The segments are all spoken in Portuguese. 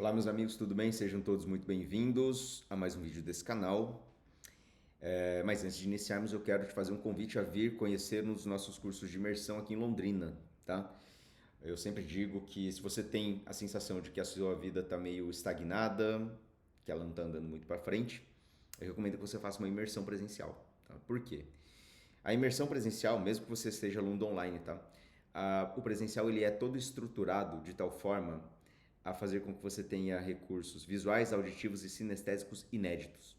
Olá, meus amigos, tudo bem? Sejam todos muito bem-vindos a mais um vídeo desse canal. Mas antes de iniciarmos, eu quero te fazer um convite a vir conhecer nos nossos cursos de imersão aqui em Londrina, tá? Eu sempre digo que se você tem a sensação de que a sua vida está meio estagnada, que ela não está andando muito para frente, eu recomendo que você faça uma imersão presencial, tá? Por quê? A imersão presencial, mesmo que você esteja aluno online, tá? O presencial ele é todo estruturado de tal forma a fazer com que você tenha recursos visuais, auditivos e sinestésicos inéditos.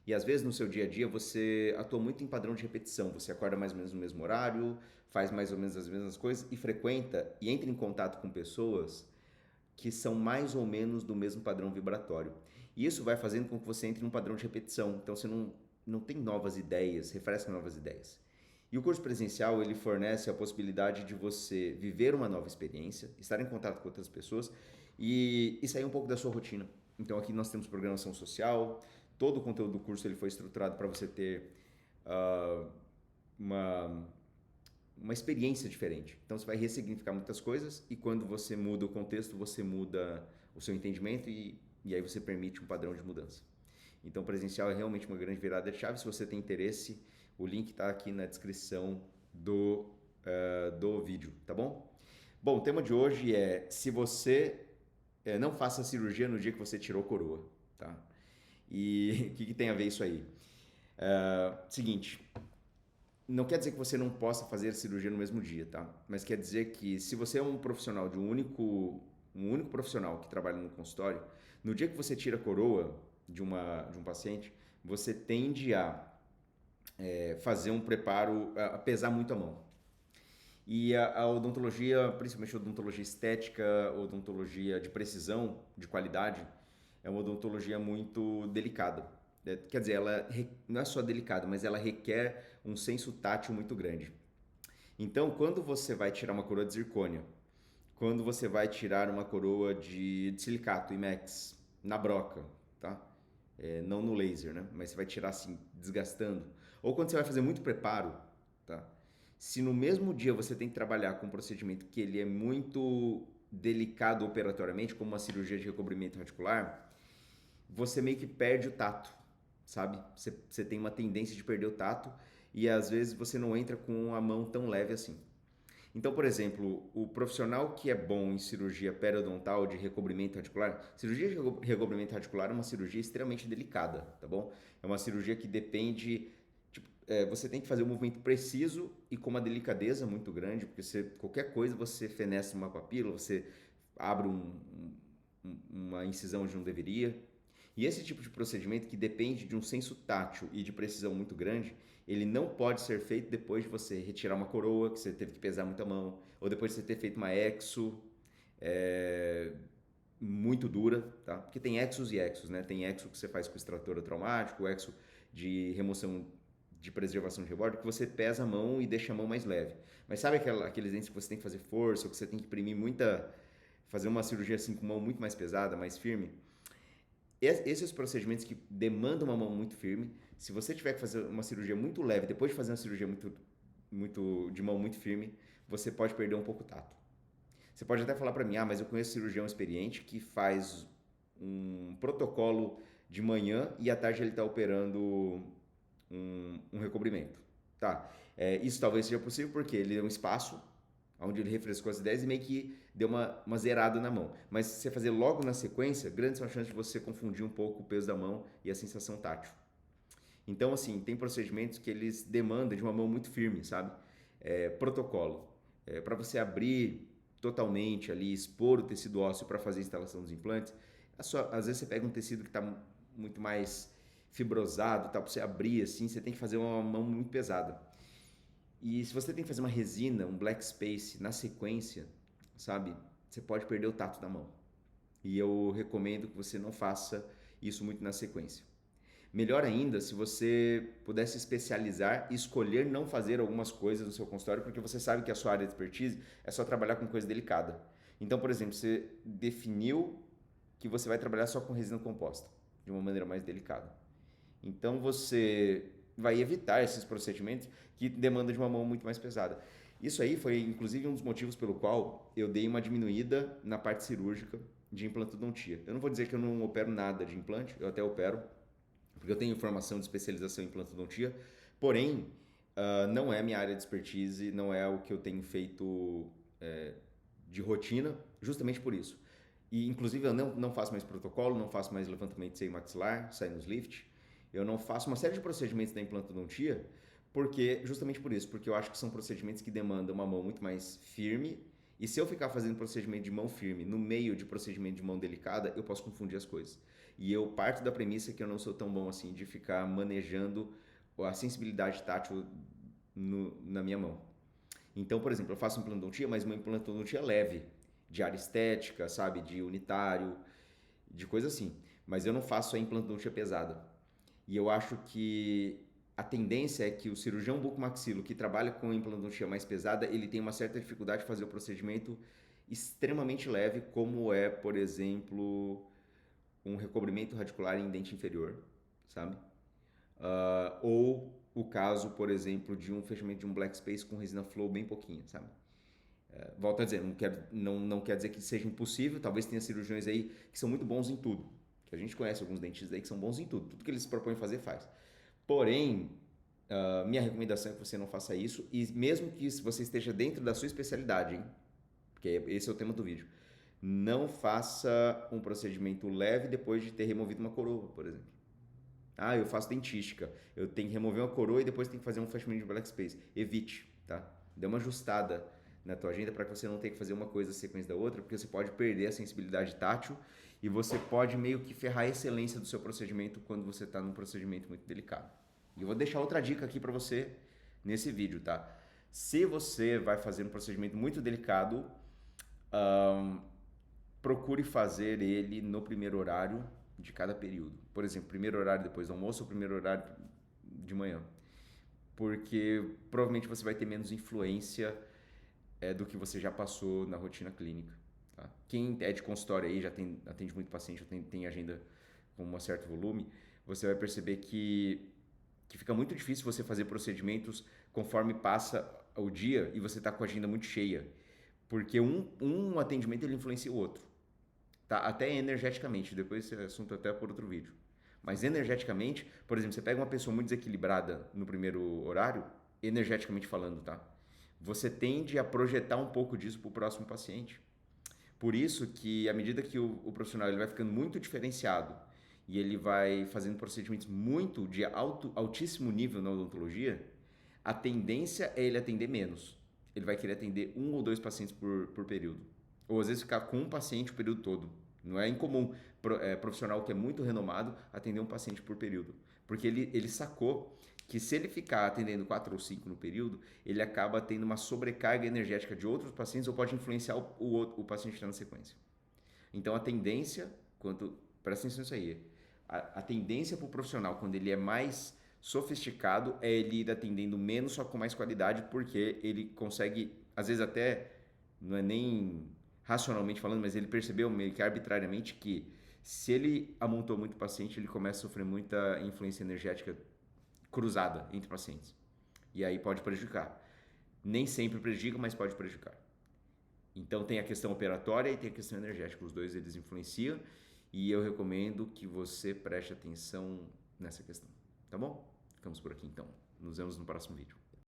E às vezes no seu dia a dia você atua muito em padrão de repetição, você acorda mais ou menos no mesmo horário, faz mais ou menos as mesmas coisas e frequenta e entra em contato com pessoas que são mais ou menos do mesmo padrão vibratório. E isso vai fazendo com que você entre em um padrão de repetição. Então você não tem novas ideias, refresca novas ideias. E o curso presencial ele fornece a possibilidade de você viver uma nova experiência, estar em contato com outras pessoas e sair um pouco da sua rotina. Então aqui nós temos programação social, todo o conteúdo do curso ele foi estruturado para você ter uh, uma uma experiência diferente. Então você vai ressignificar muitas coisas e quando você muda o contexto, você muda o seu entendimento e aí você permite um padrão de mudança. Então presencial é realmente uma grande virada de chave. Se você tem interesse, o link está aqui na descrição do vídeo, tá bom? Bom, o tema de hoje é se você não faça cirurgia no dia que você tirou coroa, tá? E o que tem a ver isso aí? Seguinte, não quer dizer que você não possa fazer cirurgia no mesmo dia, tá? Mas quer dizer que se você é um profissional de um único profissional que trabalha no consultório, no dia que você tira a coroa de um paciente, você tende a fazer um preparo, a pesar muito a mão. E a odontologia, principalmente a odontologia estética, odontologia de precisão, de qualidade, é uma odontologia muito delicada. Quer dizer, ela não é só delicada, mas ela requer um senso tátil muito grande. Então, quando você vai tirar uma coroa de zircônia, quando você vai tirar uma coroa de silicato, IMEX, na broca, tá? Não no laser, né? Mas você vai tirar assim, desgastando. Ou quando você vai fazer muito preparo, tá? Se no mesmo dia você tem que trabalhar com um procedimento que ele é muito delicado operatoriamente, como uma cirurgia de recobrimento radicular, você meio que perde o tato, sabe? Você tem uma tendência de perder o tato e às vezes você não entra com a mão tão leve assim. Então, por exemplo, o profissional que é bom em cirurgia periodontal de recobrimento radicular, cirurgia de recobrimento radicular é uma cirurgia extremamente delicada, tá bom? É uma cirurgia que depende, tipo, você tem que fazer um movimento preciso e com uma delicadeza muito grande, porque qualquer coisa você fenestra uma papila, você abre uma incisão onde não deveria. E esse tipo de procedimento que depende de um senso tátil e de precisão muito grande, ele não pode ser feito depois de você retirar uma coroa, que você teve que pesar muita mão, ou depois de você ter feito uma exo muito dura, tá? Porque tem exos e exos, né? Tem exo que você faz com extrator traumático, exo de remoção de preservação de rebordo, que você pesa a mão e deixa a mão mais leve. Mas sabe aqueles dentes que você tem que fazer força, ou que você tem que imprimir fazer uma cirurgia assim com mão muito mais pesada, mais firme? Esses procedimentos que demandam uma mão muito firme, se você tiver que fazer uma cirurgia muito leve, depois de fazer uma cirurgia de mão muito firme, você pode perder um pouco o tato. Você pode até falar para mim, mas eu conheço cirurgião experiente que faz um protocolo de manhã e à tarde ele está operando um recobrimento. Tá, isso talvez seja possível porque ele deu um espaço onde ele refrescou as ideias e meio que deu uma zerada na mão. Mas se você fazer logo na sequência, grandes são as chances de você confundir um pouco o peso da mão e a sensação tátil. Então, assim, tem procedimentos que eles demandam de uma mão muito firme, sabe? Protocolo. Para você abrir totalmente ali, expor o tecido ósseo para fazer a instalação dos implantes, às vezes você pega um tecido que está muito mais fibrosado, tá? Para você abrir assim, você tem que fazer uma mão muito pesada. E se você tem que fazer uma resina, um black space na sequência, sabe? Você pode perder o tato da mão. E eu recomendo que você não faça isso muito na sequência. Melhor ainda se você pudesse especializar e escolher não fazer algumas coisas no seu consultório, porque você sabe que a sua área de expertise é só trabalhar com coisa delicada. Então, por exemplo, você definiu que você vai trabalhar só com resina composta, de uma maneira mais delicada. Então você vai evitar esses procedimentos que demandam de uma mão muito mais pesada. Isso aí foi inclusive um dos motivos pelo qual eu dei uma diminuída na parte cirúrgica de implantodontia. Eu não vou dizer que eu não opero nada de implante, eu até opero, porque eu tenho formação de especialização em implantodontia, porém, não é minha área de expertise, não é o que eu tenho feito de rotina, justamente por isso. E, inclusive, eu não faço mais protocolo, não faço mais levantamento de seio maxilar, sinus lift, eu não faço uma série de procedimentos da implantodontia, justamente por isso, porque eu acho que são procedimentos que demandam uma mão muito mais firme, e se eu ficar fazendo procedimento de mão firme no meio de procedimento de mão delicada, eu posso confundir as coisas. E eu parto da premissa que eu não sou tão bom assim de ficar manejando a sensibilidade tátil na minha mão. Então, por exemplo, eu faço implantodontia, mas uma implantodontia leve, de área estética, sabe, de unitário, de coisa assim. Mas eu não faço a implantodontia pesada. E eu acho que a tendência é que o cirurgião bucomaxilo que trabalha com implantodontia mais pesada, ele tem uma certa dificuldade de fazer o procedimento extremamente leve, como é, por exemplo, um recobrimento radicular em dente inferior, sabe? Ou o caso, por exemplo, de um fechamento de um black space com resina flow bem pouquinho, sabe? Volto a dizer, não quer dizer que seja impossível, talvez tenha cirurgiões aí que são muito bons em tudo, que a gente conhece alguns dentistas aí que são bons em tudo que eles se propõem fazer, faz. Porém, minha recomendação é que você não faça isso, e mesmo que você esteja dentro da sua especialidade, hein? Porque esse é o tema do vídeo, não faça um procedimento leve depois de ter removido uma coroa, por exemplo. Eu faço dentística, eu tenho que remover uma coroa e depois tenho que fazer um fechamento de black space. Evite, tá? Dê uma ajustada na tua agenda para que você não tenha que fazer uma coisa sequência da outra, porque você pode perder a sensibilidade tátil e você pode meio que ferrar a excelência do seu procedimento quando você está num procedimento muito delicado. E eu vou deixar outra dica aqui para você nesse vídeo, tá? Se você vai fazer um procedimento muito delicado, procure fazer ele no primeiro horário de cada período. Por exemplo, primeiro horário depois do almoço ou primeiro horário de manhã. Porque provavelmente você vai ter menos influência do que você já passou na rotina clínica. Tá? Quem é de consultório aí, atende muito paciente, tem agenda com um certo volume, você vai perceber que fica muito difícil você fazer procedimentos conforme passa o dia e você está com a agenda muito cheia. Porque um atendimento ele influencia o outro. Tá? Até energeticamente, depois esse assunto até por outro vídeo. Mas energeticamente, por exemplo, você pega uma pessoa muito desequilibrada no primeiro horário, energeticamente falando, tá? Você tende a projetar um pouco disso para o próximo paciente. Por isso que, à medida que o profissional ele vai ficando muito diferenciado e ele vai fazendo procedimentos muito de altíssimo nível na odontologia, a tendência é ele atender menos. Ele vai querer atender 1 ou 2 pacientes por período. Ou às vezes ficar com um paciente o período todo. Não é incomum profissional que é muito renomado atender um paciente por período. Porque ele sacou que se ele ficar atendendo 4 ou 5 no período, ele acaba tendo uma sobrecarga energética de outros pacientes ou pode influenciar o paciente que está na sequência. Então a tendência, presta atenção nisso aí, a tendência para o profissional, quando ele é mais sofisticado, é ele ir atendendo menos, só com mais qualidade, porque ele consegue, às vezes até, não é nem racionalmente falando, mas ele percebeu meio que arbitrariamente que se ele amontou muito paciente, ele começa a sofrer muita influência energética cruzada entre pacientes. E aí pode prejudicar. Nem sempre prejudica, mas pode prejudicar. Então tem a questão operatória e tem a questão energética. Os dois eles influenciam e eu recomendo que você preste atenção nessa questão. Tá bom? Ficamos por aqui então. Nos vemos no próximo vídeo.